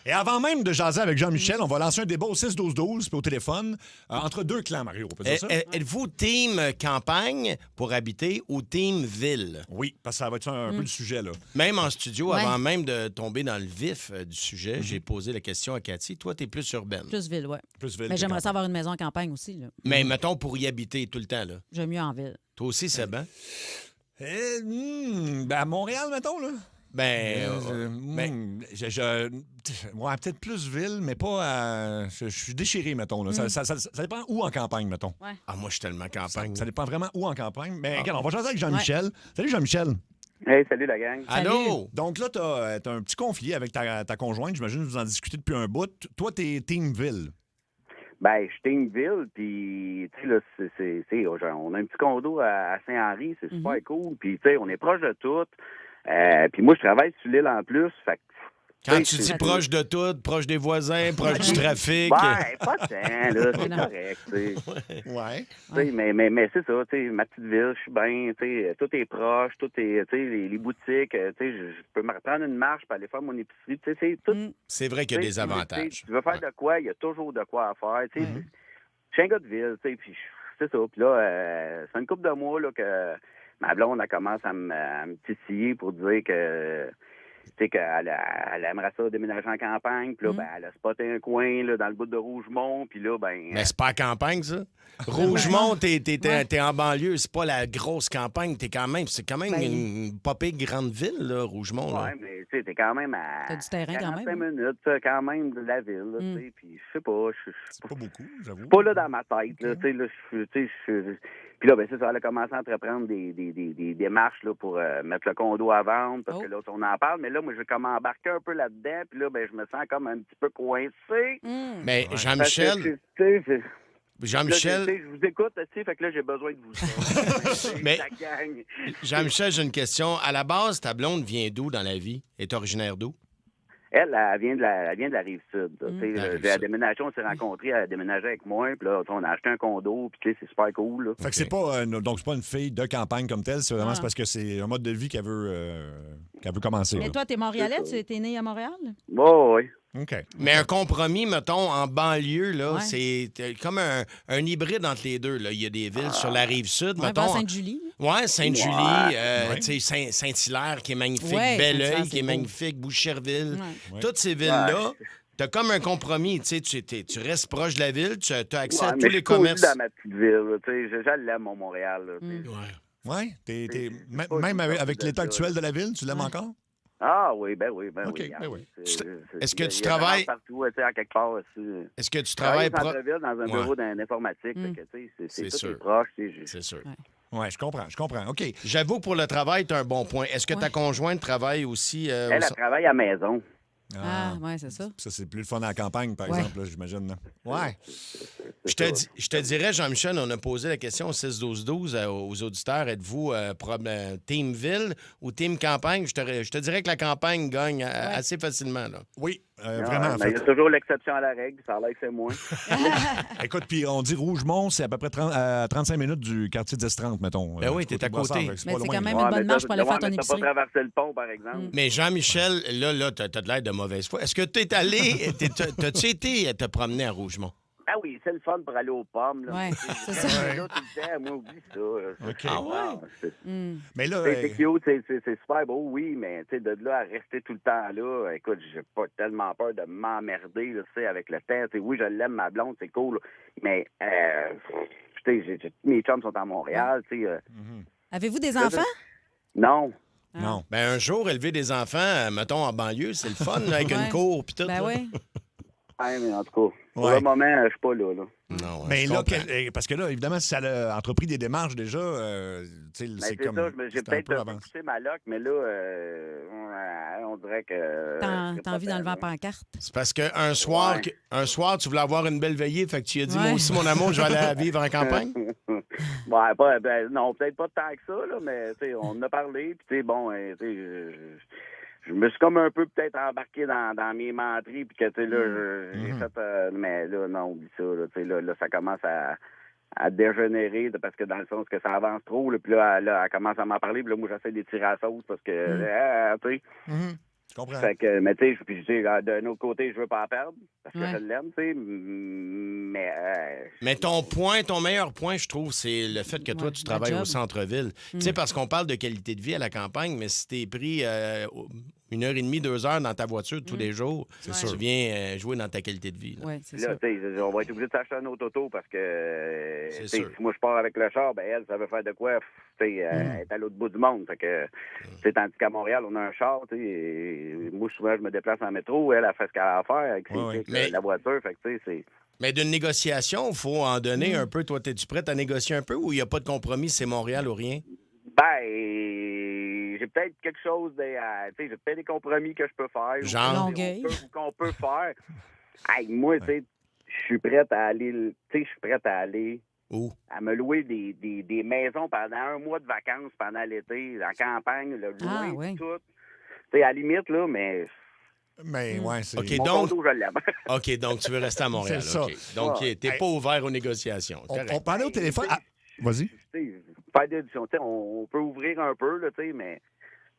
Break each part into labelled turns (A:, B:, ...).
A: Et avant même de jaser avec Jean-Michel, on va lancer un débat au 6-12-12 puis au téléphone entre deux clans, Mario. On peut dire ça?
B: Êtes-vous team campagne pour habiter ou team ville?
A: Oui, parce que ça va être un peu le sujet, là.
B: Même en studio,
C: Ouais.
B: avant même de tomber dans le vif du sujet, j'ai posé la question à Cathy. Toi, t'es plus urbaine.
C: Plus ville, oui.
A: Plus ville
C: Mais
A: que
C: j'aimerais ça
A: campagne.
C: avoir une maison en campagne aussi. Là.
B: Mais mettons pour y habiter tout le temps, là.
C: J'aime mieux en ville.
B: Toi aussi, c'est bien?
A: À Montréal, mettons, là. Ouais, peut-être plus ville, mais pas. Je suis déchiré, mettons. Là. Ça dépend où en campagne, mettons.
C: Ouais.
B: Ah, moi, je suis tellement campagne.
A: Ça dépend vraiment où en campagne. Mais regarde, on va jaser avec Jean-Michel. Salut, Jean-Michel.
D: Hey, salut la gang.
B: Allô?
A: Donc là, t'as un petit conflit avec ta conjointe. J'imagine que vous en discutez depuis un bout. Toi, t'es Team Ville.
D: Ben, je suis une ville, puis, tu sais, là, on a un petit condo à Saint-Henri, c'est super cool, puis, tu sais, on est proche de tout. Puis moi, je travaille sur l'île en plus, fait que,
B: Quand
D: tu
B: tu
D: sais,
B: dis
D: c'est-
B: proche de tout, proche des voisins, proche du trafic.
D: Ouais, pas tant, là, c'est
C: Non.
D: correct, tu sais.
A: Ouais.
D: Tu sais, mais c'est ça, tu sais, ma petite ville, je suis bien, tu sais, tout est proche, tout est, tu sais, les boutiques, tu sais, je peux me reprendre une marche pour aller faire mon épicerie, tu sais, c'est tout.
B: C'est vrai qu'il y a
D: Tu
B: des
D: sais,
B: avantages.
D: Tu veux faire de quoi, il y a toujours de quoi à faire. Tu sais, je suis un gars de ville, tu sais, puis c'est ça. Puis là, c'est une couple de mois là, que ma blonde, elle commence à me titiller pour dire que, tu sais, elle aimerait ça déménager en campagne. Puis là, ben, elle a spoté un coin là, dans le bout de Rougemont. Puis là, ben...
B: Mais c'est pas à campagne, ça. Rougemont, t'es en banlieue, c'est pas la grosse campagne. C'est quand même
C: Ben-
B: une pas pire grande ville, là, Rougemont. Là.
D: Ouais, mais tu sais, t'es quand même à
C: T'as du terrain quand même,
D: 45 minutes, quand même, de la ville, là, tu sais, puis je sais pas, je
A: C'est pas beaucoup, j'avoue.
D: pas là dans ma tête, là, tu sais, là, puis là, ben c'est ça, elle a commencé à entreprendre des démarches, là, pour mettre le condo à vendre, parce que là, on en parle, mais là, moi, je vais comme embarquer un peu là-dedans, puis là, ben je me sens comme un petit peu coincé.
B: Mais
D: Parce
B: Jean-Michel,
D: que, tu sais,
B: Jean-Michel,
D: là, je vous écoute, tu sais, fait que là, j'ai besoin de vous.
B: Mais-
D: La gang.
B: Jean-Michel, j'ai une question. À la base, ta blonde vient d'où dans la vie? Est originaire d'où?
D: Elle vient de la Rive-Sud. Tu sais,
B: La
D: à
B: Rive-Sud.
D: la déménagé, on s'est rencontrés, elle a déménagé avec moi, puis là, on a acheté un condo, puis tu sais, c'est super cool, là.
A: Fait que c'est pas, donc c'est pas une fille de campagne comme telle, c'est vraiment
C: Ah.
A: c'est parce que c'est un mode de vie qu'elle veut commencer.
C: Mais
A: là.
C: toi, t'es Montréalais? Tu étais né à Montréal?
D: Bon, oui.
A: OK.
B: Mais un compromis, mettons, en banlieue, là,
C: Ouais.
B: c'est comme un hybride entre les deux. Là. Il y a des villes sur la rive sud,
C: Ouais,
B: mettons.
C: vers Sainte-Julie.
B: Ouais, Sainte-Julie,
A: Ouais.
B: tu sais, Saint-Hilaire qui est magnifique,
C: Ouais,
B: Belleuil
C: Saint-Hilaire,
B: qui
C: c'est
B: est
C: beau.
B: magnifique, Boucherville.
C: Ouais.
B: Toutes ces villes-là, t'as comme un compromis. Tu sais, tu restes proche de la ville, tu as accès à
D: Ouais,
B: tous
D: mais
B: les
D: je suis aussi
B: commerces.
D: dans ma petite ville, là, tu sais, je l'aime, mon Montréal, là, tu sais.
B: Ouais.
A: Ouais,
D: C'est pas
A: même
D: une
A: avec
D: sorte de
A: l'état
D: là.
A: actuel de la ville, tu l'aimes encore?
D: Ah oui, ben oui,
A: OK,
D: oui.
A: ben oui.
B: Est-ce que tu
D: il y a
B: travailles-
D: des partout, tu sais, à quelque part aussi.
B: Est-ce que tu
D: Je travaille
B: travailles
D: au centre-ville dans un
B: Ouais.
D: bureau d'informatique, fait que, tu sais,
B: C'est
D: tout
B: sûr.
D: est proche, tu sais,
B: C'est sûr.
A: Ouais, je comprends. OK.
B: J'avoue que pour le travail, tu as un bon point. Est-ce que ta
C: Ouais.
B: conjointe travaille aussi au
D: Elle travaille à la maison.
C: Ah, ouais, c'est ça.
A: Ça, c'est plus le fun à la campagne, par
C: Ouais.
A: exemple, là, j'imagine. là. Ouais.
B: Je te dirais, Jean-Michel, on a posé la question au 6-12-12 aux auditeurs. Êtes-vous Team Ville ou Team Campagne? Je te dirais que la campagne gagne assez facilement. Là.
A: Oui,
D: Ah,
A: vraiment, en
D: mais il y
A: fait.
D: a toujours l'exception à la règle, ça a l'air que c'est moins.
A: Écoute, puis on dit Rougemont, c'est à peu près 35 minutes du quartier 10-30, mettons.
B: Ben oui,
A: Du
B: t'es à
A: Boissard,
B: côté.
A: fait que
C: Mais
A: pas
C: c'est
A: loin,
C: quand
A: là.
C: même une bonne marche pour aller faire ton
D: T'as
C: épicerie.
D: pas traversé le pont, par exemple.
B: Mais Jean-Michel, là, t'as de l'air de mauvaise foi. Est-ce que tu es allé, t'as-tu été te promener à Rougemont?
D: Ah oui, c'est le fun pour aller aux pommes. Là.
C: Ouais, c'est ça.
D: Là, tout le temps, moi, oublie ça. Là.
A: OK.
B: Ah ouais?
A: Mais là,
D: C'est cute, c'est super beau, oui, mais tu sais, de là à rester tout le temps là, écoute, j'ai pas tellement peur de m'emmerder, là, tu sais, avec le temps. Tu sais, oui, je l'aime, ma blonde, c'est cool, là, mais, tu sais, mes chums sont à Montréal, tu sais.
C: Avez-vous des enfants?
D: Non.
A: non.
B: Ben, un jour, élever des enfants, mettons, en banlieue, c'est le fun, là, avec
C: Ouais.
B: une cour puis tout.
C: Ben
B: là.
C: oui.
D: Ouais, mais en tout cas, pour
A: Ouais.
D: le moment, je suis pas là.
B: Non,
A: Mais
B: je
A: là,
B: comprends.
A: parce que là, évidemment, si ça a entrepris des démarches déjà, tu sais,
D: Ben,
A: c'est
D: c'est
A: comme.
D: ça, j'ai
A: c'est un
D: peut-être
A: peu
D: un peu
A: avancé.
D: poussé ma loc, mais là, on dirait que... c'est
C: T'as
D: pas
C: envie d'enlever
D: tant,
C: la pancarte?
B: C'est parce qu'un soir,
D: Ouais.
B: un soir, tu voulais avoir une belle veillée, fait que tu as dit,
C: Ouais.
B: moi aussi, mon amour, je vais aller vivre en campagne.
D: Ouais, non, peut-être pas tant que ça, là, mais tu sais, on en a parlé, puis tu sais, bon, tu sais, je me suis comme un peu peut-être embarqué dans mes menteries, puis que tu sais, là, j'ai fait, mais là, non, oublie ça, là, tu sais, là, ça commence à dégénérer, parce que dans le sens que ça avance trop, là, puis là, elle commence à m'en parler, puis là, moi, j'essaie de tirer à la sauce, parce que, tu sais,
A: Je comprends.
D: Fait que, mais tu sais, puis d'un autre côté, je veux pas en perdre parce que
C: Ouais.
D: je l'aime, tu sais. Mais
B: Mais ton meilleur point, je trouve, c'est le fait que toi,
C: Ouais,
B: tu
C: la
B: travailles
C: job.
B: au centre-ville. Tu sais, parce qu'on parle de qualité de vie à la campagne, mais si t'es pris 1h30, 2 heures dans ta voiture tous les jours,
C: sûr.
B: tu viens jouer dans ta qualité de vie. Là.
C: Oui, c'est
D: là,
C: ça.
D: tu sais, on va être obligé de s'acheter un autre auto parce que
B: C'est
D: tu sais,
B: sûr.
D: si moi je pars avec le char, ben elle, ça veut faire de quoi? Tu sais, elle est à l'autre bout du monde. Fait que, tu sais, tandis qu'à Montréal, on a un char, tu sais. Et moi, souvent, je me déplace en métro. Elle fait ce qu'elle a à faire avec
A: Ouais, ouais.
D: avec
B: Mais-
D: la voiture. Fait que, tu sais, c'est.
B: Mais d'une négociation, il faut en donner un peu. Toi, es-tu prête à négocier un peu ou il n'y a pas de compromis, c'est Montréal ou rien?
D: Ben, j'ai peut-être quelque chose tu sais, j'ai peut-être des compromis que je peux faire.
B: Genre?
C: Longueuil.
D: Qu'on peut faire. Hey, moi, tu sais, je suis prête à aller, tu sais, je suis prête à aller
B: Où?
D: à me louer des maisons pendant un mois de vacances pendant l'été, en campagne, le loin,
C: ouais.
D: tout. Tu sais, à la limite, là, mais
A: Mais ouais, c'est...
B: OK,
D: mon
B: donc,
D: condo, je l'aime.
B: OK, donc tu veux rester à Montréal.
A: C'est ça.
B: OK. Donc,
D: Ouais.
B: t'es pas ouvert aux négociations.
A: On
B: Correct.
A: parlait au téléphone... Ah, vas-y.
D: Tu sais, faire des éditions, tu sais, on peut ouvrir un peu, là, tu sais, mais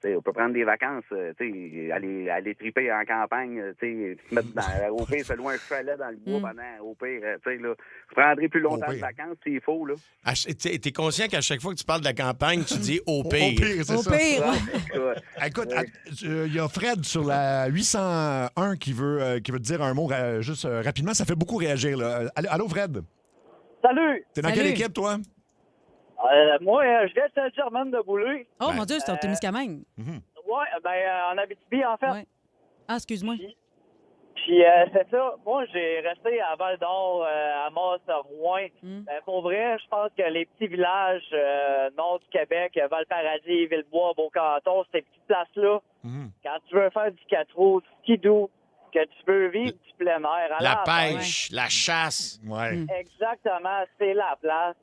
D: tu sais, on peut prendre des vacances, tu sais, aller triper en campagne, tu sais, se mettre au pire, se louer un chalet dans le bois pendant, au pire, tu sais, là, je prendrai plus longtemps
A: Au
D: de
A: pire.
D: vacances s'il faut, là.
B: T'es conscient qu'à chaque fois que tu parles de la campagne, tu dis au
A: Au
B: pire.
A: pire, c'est
C: Au
A: ça.
C: pire.
A: Écoute, il y a Fred sur la 801 qui veut te dire un mot juste rapidement. Ça fait beaucoup réagir. Là. Allô, Fred?
E: Salut!
A: T'es dans
C: Salut.
A: quelle équipe, toi?
E: Moi, je viens de Saint-Germain de Boulay.
C: Oh,
B: Ben,
C: mon Dieu, c'est au Témiscamingue.
E: Ouais, ben, en Abitibi, en fait.
C: Ouais. Ah, excuse-moi.
E: Puis, c'est ça. Moi, j'ai resté à Val-d'Or, à Mont-Rouen. Ben, pour vrai, je pense que les petits villages nord du Québec, Val-Paradis, Villebois, Beaucanton, ces petites places-là, quand tu veux faire du 4 roues, du skidoo, que tu veux vivre du plein air, aller
B: La
E: à la
B: pêche, la chasse.
A: Ouais.
E: exactement, c'est la place.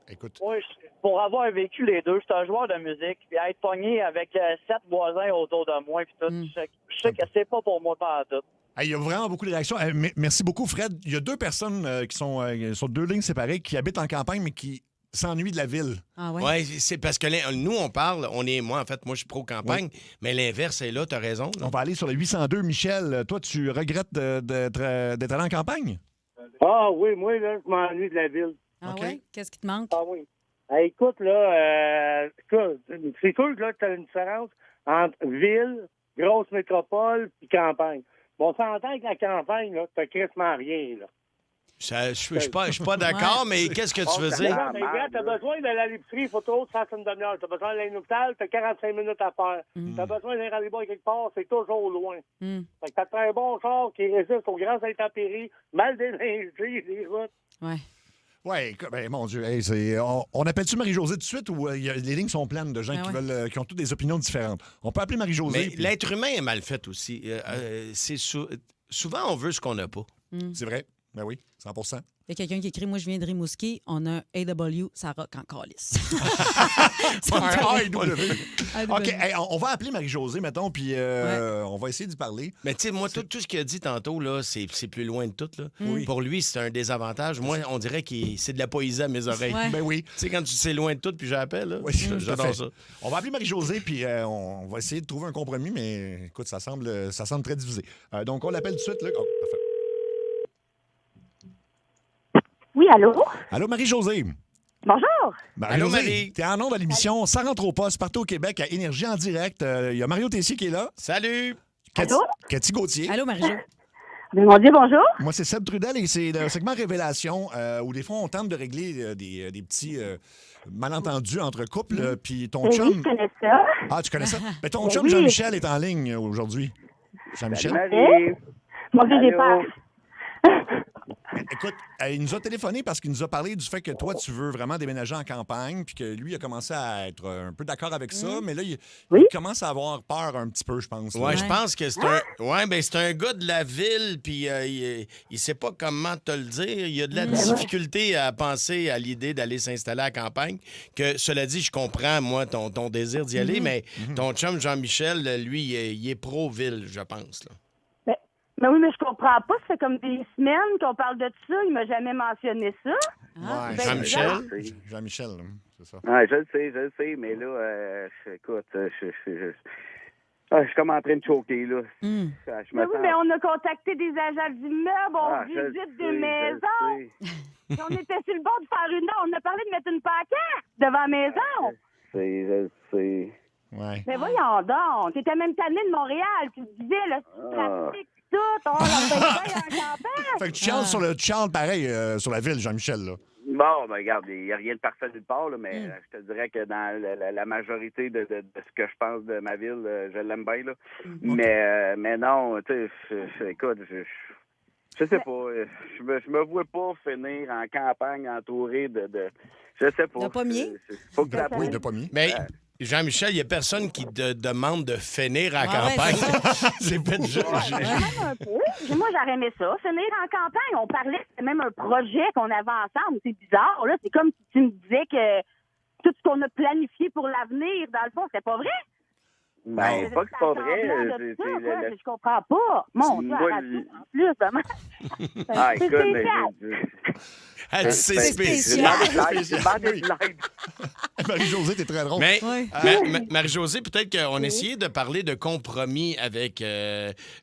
A: Écoute.
E: Moi, pour avoir vécu les deux, je suis un joueur de musique, puis être pogné avec 7 voisins autour de moi, puis tout, je sais que c'est pas pour moi pas tout.
A: Hey, il y a vraiment beaucoup de réactions. Merci beaucoup, Fred. Il y a deux personnes qui sont sur deux lignes séparées qui habitent en campagne, mais qui s'ennuient de la ville.
C: Ah, ouais.
B: Ouais, c'est parce que nous, on parle, moi, je suis pro-campagne, mais l'inverse est là, t'as raison. là.
A: On va aller sur le 802. Michel, toi, tu regrettes d'être allé en campagne?
F: Ah oui, moi, là, je m'ennuie de la ville.
C: Ah,
A: OK.
C: ouais? Qu'est-ce qui te manque?
F: Ah oui. Écoute, là, c'est sûr que là, tu as une différence entre ville, grosse métropole, puis campagne. Bon, on s'entend que la campagne, là, t'as quasiment rien, là.
B: Je suis pas d'accord, mais qu'est-ce que tu veux
F: Mais
B: dire?
F: là, mais gars, t'as besoin d'aller à l'épicerie, il faut toujours que tu fasses une demi-heure. T'as besoin d'aller à l'hôpital, t'as 45 minutes à faire. T'as besoin d'aller à les quelque part, c'est toujours loin. Fait que t'as un bon char qui résiste aux grandes intempéries, mal déneigé, les routes.
C: Ouais.
A: Oui, ben, mon Dieu. Hey, on appelle-tu Marie-Josée tout de suite ou les lignes sont pleines de gens qui veulent qui ont toutes des opinions différentes? On peut appeler Marie-Josée.
B: Mais
A: puis-
B: l'être humain est mal fait aussi. Souvent, on veut ce qu'on n'a pas.
A: C'est vrai. Ben oui, 100
C: Il y a quelqu'un qui écrit Moi, je viens de Rimouski, on a un AW, ça rock en calice.
A: Un AEW.
C: AEW.
A: OK, hey, on va appeler Marie-Josée, mettons, puis on va essayer d'y parler.
B: Mais tu sais, moi, tout ce qu'il a dit tantôt, là, c'est plus loin de tout. Là. Pour lui, c'est un désavantage. Moi, on dirait que c'est de la poésie à mes oreilles.
C: Ouais.
A: Ben oui.
B: Tu sais, quand tu sais loin de tout, puis j'appelle, là,
A: Oui, tout à
B: j'adore
A: fait.
B: ça.
A: On va appeler Marie-Josée, puis on va essayer de trouver un compromis, mais écoute, ça semble très divisé. Donc, on l'appelle tout de suite. Là. Oh, parfait.
G: Oui, allô?
A: Allô, Marie-Josée.
G: Bonjour.
B: Allô, Marie.
A: T'es en nom de l'émission Ça rentre au poste partout au Québec à Énergie en direct. Il y a Mario Tessier qui est là.
B: Salut!
G: Allô?
A: Cathy Gauthier.
C: Allô, Marie-Jo?
G: Mais mon Dieu, bonjour.
A: Moi, c'est Seb Trudel et c'est le segment Révélation où des fois, on tente de régler des petits malentendus entre couples. Puis ton
G: Oui,
A: chum...
G: je connais ça.
A: Ah, tu connais ça? Mais ton
G: Ben
A: chum
G: oui.
A: Jean-Michel est en ligne aujourd'hui. Jean-Michel?
D: Marie.
G: Mon Dieu, j'ai
D: Allô?
G: peur.
A: Écoute, il nous a téléphoné parce qu'il nous a parlé du fait que toi, tu veux vraiment déménager en campagne, puis que lui a commencé à être un peu d'accord avec ça, mais là, il commence à avoir peur un petit peu, je pense. là.
B: Ouais, je pense que c'est c'est un gars de la ville, puis il sait pas comment te le dire. Il a de la difficulté à penser à l'idée d'aller s'installer à la campagne. Que cela dit, je comprends, moi, ton désir d'y aller, mais ton chum Jean-Michel, lui, il est pro-ville, je pense. Là.
G: Mais oui, mais je comprends pas. Ça fait comme des semaines qu'on parle de ça. Il m'a jamais mentionné ça.
A: Ouais,
G: ben,
B: Jean-Michel?
A: Jean-Michel, c'est ça.
D: Ouais, je le sais, mais là, écoute, je suis comme en train de choquer, là. Je me
G: Mais oui,
D: sens...
G: mais on a contacté des agents d'immeubles, on
D: je le
G: visite
D: sais,
G: des maisons. Puis on était sur le bord de faire une heure. On a parlé de mettre une pancarte devant la maison.
D: Je sais.
A: Ouais.
G: Mais voyons donc, t'étais même tanné de Montréal. Tu te disais, là, tu trafiques tout, on la paye bien en campagne.
A: Fait que tu charles pareil sur la ville, Jean-Michel, là.
D: Bon, ben regarde, il n'y a rien de parfait nulle part, là, mais je te dirais que dans la majorité de ce que je pense de ma ville, je l'aime bien, là. Mais non, tu sais, écoute, je sais pas. Je me vois pas finir en campagne entouré de je sais pas.
C: De pommiers?
D: Faut que ça
A: Oui, de pommiers.
B: Mais Jean-Michel, il n'y a personne qui te demande de finir à
C: Ah ouais,
B: campagne.
C: c'est
B: C'est fait
G: Un peu. Moi, j'aurais aimé ça, finir en campagne. On parlait, c'était même un projet qu'on avait ensemble. C'est bizarre, là. C'est comme si tu me disais que tout ce qu'on a planifié pour l'avenir, dans le fond, c'est pas vrai.
D: Ben, pas que c'est pas vrai.
G: Je comprends pas. Mon Dieu,
D: Moi,
G: à la radio, en plus, demain.
D: Ah, écoute,
B: C'est spécial.
D: J'ai demandé de l'aide.
A: Marie-Josée, t'es très drôle.
B: Mais,
C: Oui.
B: Marie-Josée, peut-être qu'on essayait de parler de compromis avec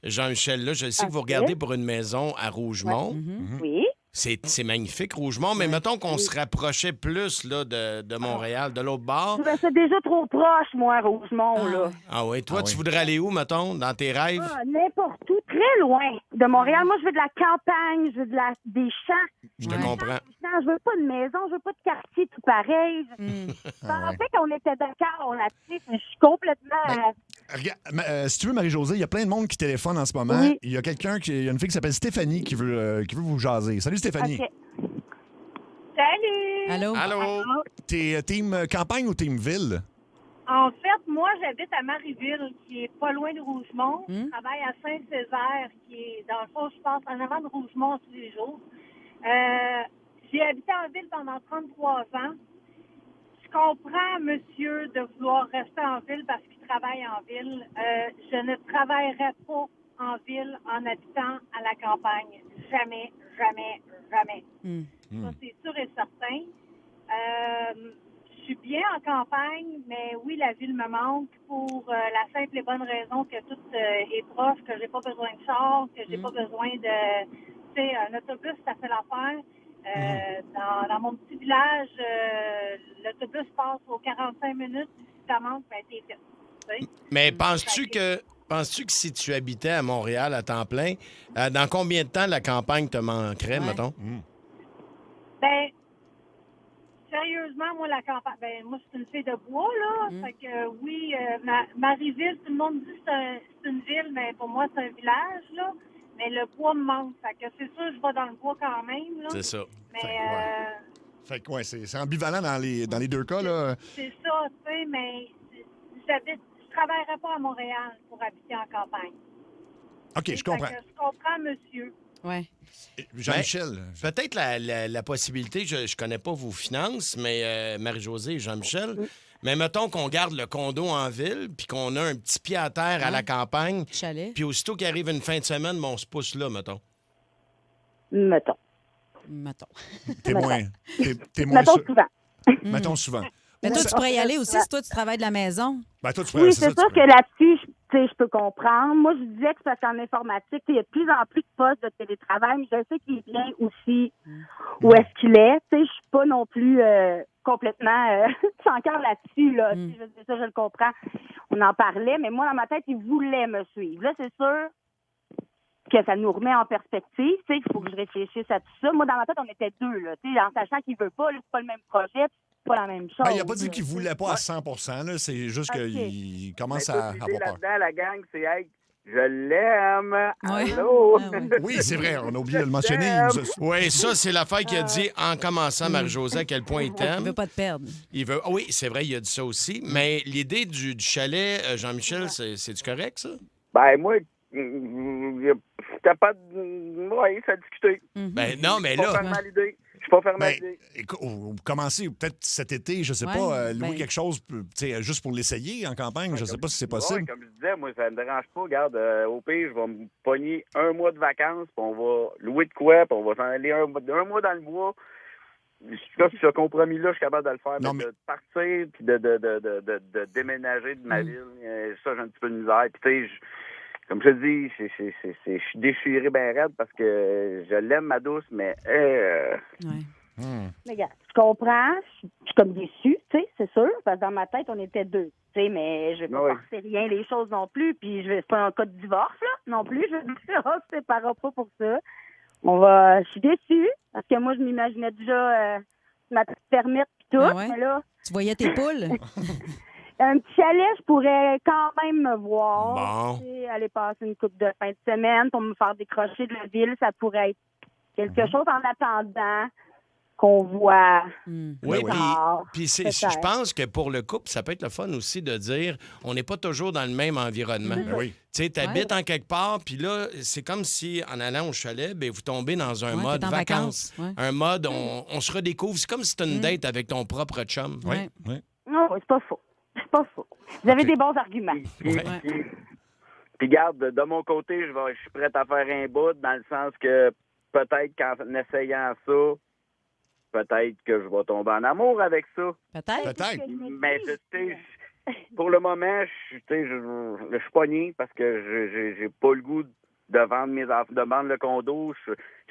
B: Jean-Michel. Là, je sais que vous regardez pour une maison à Rougemont.
G: Oui.
B: C'est magnifique, Rougemont, mais mettons qu'on se rapprochait plus là, de Montréal, de l'autre bord.
G: Ben, c'est déjà trop proche, moi, Rougemont, là.
B: Ah oui, toi, tu voudrais aller où, mettons, dans tes rêves?
G: Ah, n'importe où, très loin de Montréal. Moi, je veux de la campagne, je veux des champs.
B: Je te comprends.
G: Non, je veux pas de maison, je veux pas de quartier tout pareil. Je pensais qu'on était d'accord là-dessus. Je suis complètement...
A: Regarde, si tu veux, Marie-Josée, il y a plein de monde qui téléphone en ce moment.
G: Oui.
A: Il y a il y a une fille qui s'appelle Stéphanie qui veut vous jaser. Salut, Stéphanie.
G: OK. Salut!
C: Allô?
B: Allô?
A: T'es team campagne ou team ville?
H: En fait, moi, j'habite à Marieville, qui est pas loin de Rougemont. Je travaille à Saint-Césaire, qui est, dans le fond, je passe en avant de Rougemont tous les jours. J'ai habité en ville pendant 33 ans. Je comprends, monsieur, de vouloir rester en ville parce qu'il travaille en ville. Je ne travaillerai pas en ville en habitant à la campagne. Jamais, jamais, jamais. Ça, c'est sûr et certain. Je suis bien en campagne, mais oui, la ville me manque pour la simple et bonne raison que tout est proche, que j'ai pas besoin de char, que j'ai pas besoin de... Tu sais, un autobus, ça fait l'affaire. Dans mon petit village, l'autobus passe aux 45 minutes, puis si ça manque, ben t'es fait. Tu sais?
B: Mais penses-tu que si tu habitais à Montréal à temps plein, dans combien de temps la campagne te manquerait, mettons?
H: Ben, sérieusement, moi, la campagne, ben, moi, c'est une fille de bois, là. Fait que, oui, Marieville, tout le monde dit que c'est une ville, mais pour moi, c'est un village, là. Mais le bois me manque. Fait que c'est sûr, je vais dans le bois quand même, là.
B: C'est ça.
H: Mais,
A: Fait que, ouais, c'est ambivalent dans les deux cas, là.
H: c'est ça, tu sais, mais je travaillerais pas à Montréal pour habiter en campagne.
A: OK, je comprends.
H: Fait que je comprends, monsieur.
C: Ouais.
A: Jean-Michel.
B: Peut-être la possibilité, je ne connais pas vos finances, mais Marie-Josée et Jean-Michel, mais mettons qu'on garde le condo en ville, puis qu'on a un petit pied à terre à la campagne,
C: Chalet.
B: puis aussitôt qu'arrive une fin de semaine, on se pousse là, mettons.
G: Mettons.
A: T'es moins
G: Mettons souvent.
A: Mettons souvent.
C: Mais toi, tu pourrais y aller aussi si toi, tu travailles de la maison.
A: Ben, toi, tu pourrais,
G: Oui, c'est sûr que là-dessus, je peux comprendre. Moi, je disais que c'est parce qu'en informatique, il y a de plus en plus de postes de télétravail, mais je sais qu'il est bien aussi où est-ce qu'il est. Je suis pas non plus complètement sans cœur là-dessus. Là. Ça, je le comprends. On en parlait, mais moi, dans ma tête, il voulait me suivre. Là, c'est sûr que ça nous remet en perspective. Il faut que je réfléchisse à tout ça. Moi, dans ma tête, on était deux, là, en sachant qu'il veut pas, là, c'est pas le même projet, c'est pas la même chose.
A: Il n'a pas dit qu'il voulait pas à 100 là. C'est juste qu'il commence à avoir peur.
D: Là-dedans, la gang, c'est hey, je l'aime.
C: Ouais.
D: Allô?
A: Oui, c'est vrai, on a oublié de le mentionner.
B: Oui, ça, c'est l'affaire qu'il a dit en commençant, Marie-Josée, à quel point il
C: Il
B: t'aime.
C: veut pas te perdre.
B: Il veut... Oui, c'est vrai, il a dit ça aussi. Mais l'idée du chalet, Jean-Michel, c'est-tu correct, ça?
D: Ben, moi, capable de... Oui, ça a discuté.
B: Ben non, mais
D: Je suis pas
B: là...
D: fermé à l'idée. Je suis pas fermé à
A: Ben,
D: l'idée.
A: écoute, commencer peut-être cet été, je sais
C: Ouais,
A: pas, louer
C: ben-
A: quelque chose, juste pour l'essayer en campagne, je sais pas si c'est possible.
D: Ouais, comme je disais, moi, ça me dérange pas. Regarde, au pire, je vais me pogner un mois de vacances, puis on va louer de quoi, puis on va s'en aller un mois dans le bois. ce compromis-là, je suis capable de le faire,
A: Non,
D: mais de partir puis de déménager de ma ville, ça, j'ai un petit peu de misère. Puis, tu sais, comme je te dis, je suis déchiré bien raide parce que je l'aime, ma douce, mais...
G: Mais regarde, je comprends, je suis comme déçue, tu sais, c'est sûr, parce que dans ma tête, on était deux, tu sais, mais je vais pas forcer rien les choses non plus, puis c'est pas un cas de divorce, là, non plus, je veux dire, on se séparera pas pour ça. Je suis déçue, parce que moi, je m'imaginais déjà ma petite permette pis tout, mais là...
C: Tu voyais tes poules?
G: Un petit chalet, je pourrais quand même me voir,
B: Bon.
G: tu sais, aller passer une couple de fin de semaine pour me faire décrocher de la ville, ça pourrait être quelque chose en attendant qu'on voit.
B: Oui, puis je pense que pour le couple, ça peut être le fun aussi de dire on n'est pas toujours dans le même environnement.
A: Oui.
B: Tu sais, tu habites en quelque part, puis là, c'est comme si en allant au chalet, ben, vous tombez dans un mode vacances. Un mode, on se redécouvre. C'est comme si tu une date avec ton propre chum.
A: Oui.
G: Non, c'est pas faux. C'est pas faux. Vous avez des bons arguments.
D: Puis garde, de mon côté, je suis prêt à faire un bout dans le sens que peut-être qu'en essayant ça, peut-être que je vais tomber en amour avec ça.
C: Peut-être.
D: Mais pour le moment, je suis pogné parce que j'ai pas le goût de vendre de vendre le condo.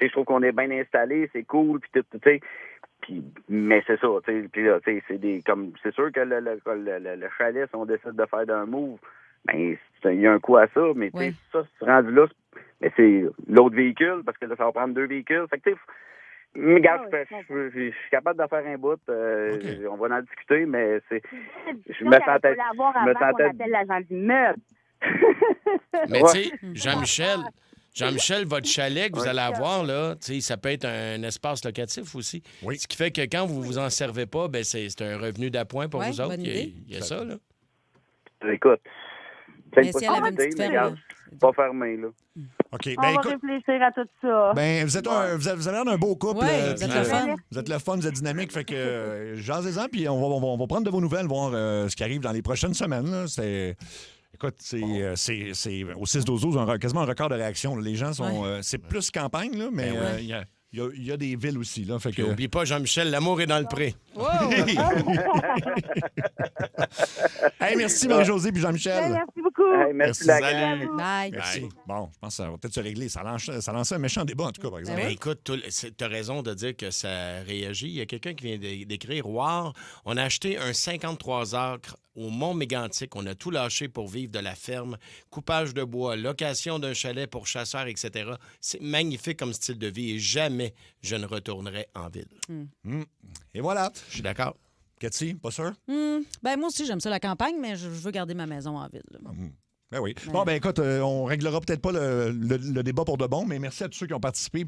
D: Je trouve qu'on est bien installé, c'est cool, puis tout, tu sais. Mais c'est ça, tu sais. Puis là, tu sais, c'est sûr que le chalet, si on décide de faire d'un move, ben il y a un coût à ça, mais tu sais, ça, c'est rendu là, mais c'est l'autre véhicule, parce que là, ça va prendre 2 véhicules. Fait que tu sais, regarde, je suis capable d'en faire un bout. On va en discuter, mais je me sentais...
G: l'agent d'immeuble.
B: Mais tu sais, Jean-Michel, votre chalet que vous allez avoir, là, ça peut être un espace locatif aussi.
A: Oui.
B: Ce qui fait que quand vous vous en servez pas, ben c'est un revenu d'appoint pour vous autres. Il y a ça, là.
D: Écoute,
C: mais si elle avait une petite ferme,
D: pas fermé, là.
A: OK.
G: On va réfléchir à tout ça.
A: Ben, vous avez l'air d'un beau couple.
C: Vous êtes le fun.
A: Vous êtes le fun, vous êtes dynamique. Fait que jasez-en, puis on va prendre de vos nouvelles, voir ce qui arrive dans les prochaines semaines. Là. Écoute, c'est au 6-12-12, quasiment un record de réaction. Là. Les gens sont... c'est plus campagne, là, mais il y a des villes aussi. Là, fait que...
B: N'oublie pas, Jean-Michel, l'amour est dans le pré.
C: Wow.
A: Hey, merci Marie-Josée puis Jean-Michel.
G: Merci beaucoup.
D: Hey, merci la gang.
C: Bye.
A: Merci. Bon, je pense que ça va peut-être se régler. Ça lance un méchant débat, en tout cas, par exemple.
B: Ben, écoute, tu as raison de dire que ça réagit. Il y a quelqu'un qui vient d'écrire War, on a acheté un 53 acres au Mont-Mégantic. On a tout lâché pour vivre de la ferme, coupage de bois, location d'un chalet pour chasseurs, etc. C'est magnifique comme style de vie et jamais je ne retournerai en ville.
A: Et voilà.
B: Je suis d'accord.
A: Cathy, pas sûr?
C: Ben, moi aussi, j'aime ça la campagne, mais je veux garder ma maison en ville. Là.
A: Ben oui. Bon, ben écoute, on réglera peut-être pas le débat pour de bon, mais merci à tous ceux qui ont participé.